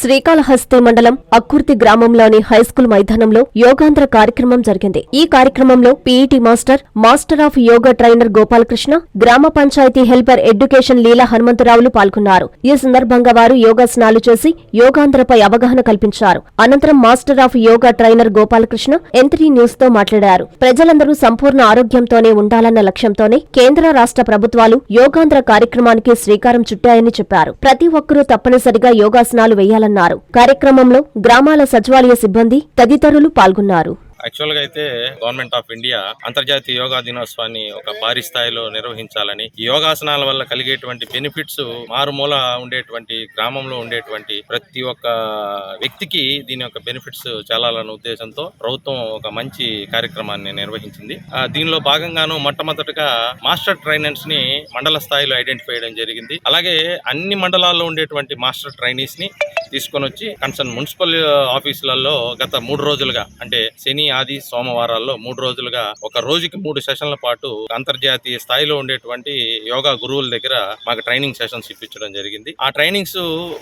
శ్రీకాళహస్తి మండలం అక్కుర్తి గ్రామంలోని హైస్కూల్ మైదానంలో యోగాంధ్ర కార్యక్రమం జరిగింది. ఈ కార్యక్రమంలో PET master of yoga trainer Gopalakrishna, గ్రామ పంచాయతీ హెల్పర్ ఎడ్యుకేషన్ లీలా హనుమంతరావులు పాల్గొన్నారు. ఈ సందర్భంగా వారు యోగాసనాలు చేసి యోగాంధ్రపై అవగాహన కల్పించారు. అనంతరం master of yoga trainer Gopalakrishna M3 news తో మాట్లాడారు. ప్రజలందరూ సంపూర్ణ ఆరోగ్యంతోనే ఉండాలన్న లక్ష్యంతోనే కేంద్ర రాష్ట్ర ప్రభుత్వాలు యోగాంధ్ర కార్యక్రమానికి శ్రీకారం చుట్టాయని చెప్పారు. ప్రతి ఒక్కరూ తప్పనిసరిగా యోగాసనాలు వేయాలన్నారు. కార్యక్రమంలో గ్రామాల సచివాలయ సిబ్బంది తదితరులు పాల్గొన్నారు. యాక్చువల్గా అయితే గవర్నమెంట్ ఆఫ్ ఇండియా అంతర్జాతీయ యోగా దినోత్సవాన్ని ఒక భారీ స్థాయిలో నిర్వహించాలని, ఈ యోగాసనాల వల్ల కలిగేటువంటి బెనిఫిట్స్ మారుమూల ఉండేటువంటి గ్రామంలో ఉండేటువంటి ప్రతి ఒక్క వ్యక్తికి దీని యొక్క బెనిఫిట్స్ చాలాలన్న ఉద్దేశంతో ప్రభుత్వం ఒక మంచి కార్యక్రమాన్ని నిర్వహించింది. దీనిలో భాగంగాను మొట్టమొదటిగా మాస్టర్ ట్రైనర్స్ ని మండల స్థాయిలో ఐడెంటిఫై చేయడం జరిగింది. అలాగే అన్ని మండలాల్లో ఉండేటువంటి మాస్టర్ ట్రైనీస్ ని తీసుకొని వచ్చి కన్సర్న్ మున్సిపల్ ఆఫీసులలో గత 3 రోజులుగా, అంటే శని, ఆది, సోమవారాల్లో 3 రోజులుగా ఒక రోజుకి 3 సెషన్ల పాటు అంతర్జాతీయ స్థాయిలో ఉండేటువంటి యోగా గురువుల దగ్గర మాకు ట్రైనింగ్ సెషన్స్ ఇప్పించడం జరిగింది. ఆ ట్రైనింగ్స్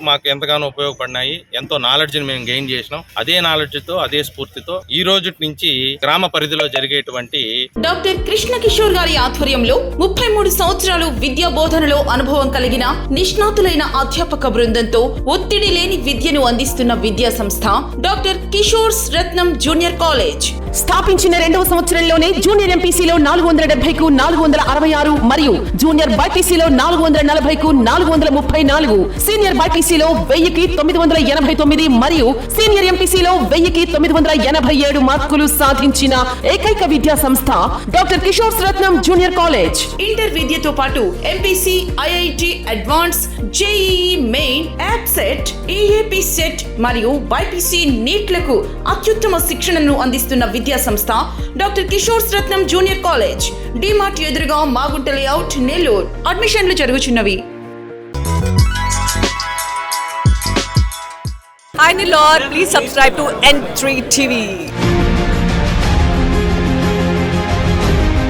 మాకు ఎంతగానో ఉపయోగపడినాయి. ఎంతో నాలెడ్జ్ ని మేము గెయిన్ చేసినాం. అదే నాలెడ్జ్ తో, అదే స్ఫూర్తితో ఈ రోజు నుంచి గ్రామ పరిధిలో జరిగేటువంటి డాక్టర్ కృష్ణ కిషోర్ గారి ఆధ్వర్యంలో 33 సంవత్సరాలు విద్యా బోధనలో అనుభవం కలిగిన నిష్ణాతులైన అధ్యాపక బృందంతో ఒత్తిడి లేని విద్యను అందిస్తున్న విద్యా సంస్థ డాక్టర్ కిషోర్స్ రత్నం జూనియర్ కాలేజ్. స్థాపించిన 2వ సంవత్సరంలోనే జూనియర్ ఎంపీసీలో 470కు 466 మరియు జూనియర్ బైపీసీలో 440కు 434, సీనియర్ బైపీసీలో 1000కి 989 మరియు సీనియర్ ఎంపీసీలో 1000కి 987 మార్కులు సాధించిన ఏకైక విద్యా సంస్థ డాక్టర్ కిషోర్స్ రత్నం జూనియర్ కాలేజ్. ఇంటర్ విద్యతో పాటు MPC, IIT advance, JEE main, యాప్సెట్, EAP set మరియు బైపీసీ నీట్లకు అత్యుత్తమ శిక్షణను అందిస్తున్న విద్యా సంస్థ డాక్టర్ కిషోర్స్ రత్నం జూనియర్ కాలేజ్. డిమార్ట్ ఎదురుగా మాగుంట లేఅవుట్, నెల్లూరు. అడ్మిషన్లు జరుగుచున్నవి. Hi Nilor, please subscribe to N3 TV.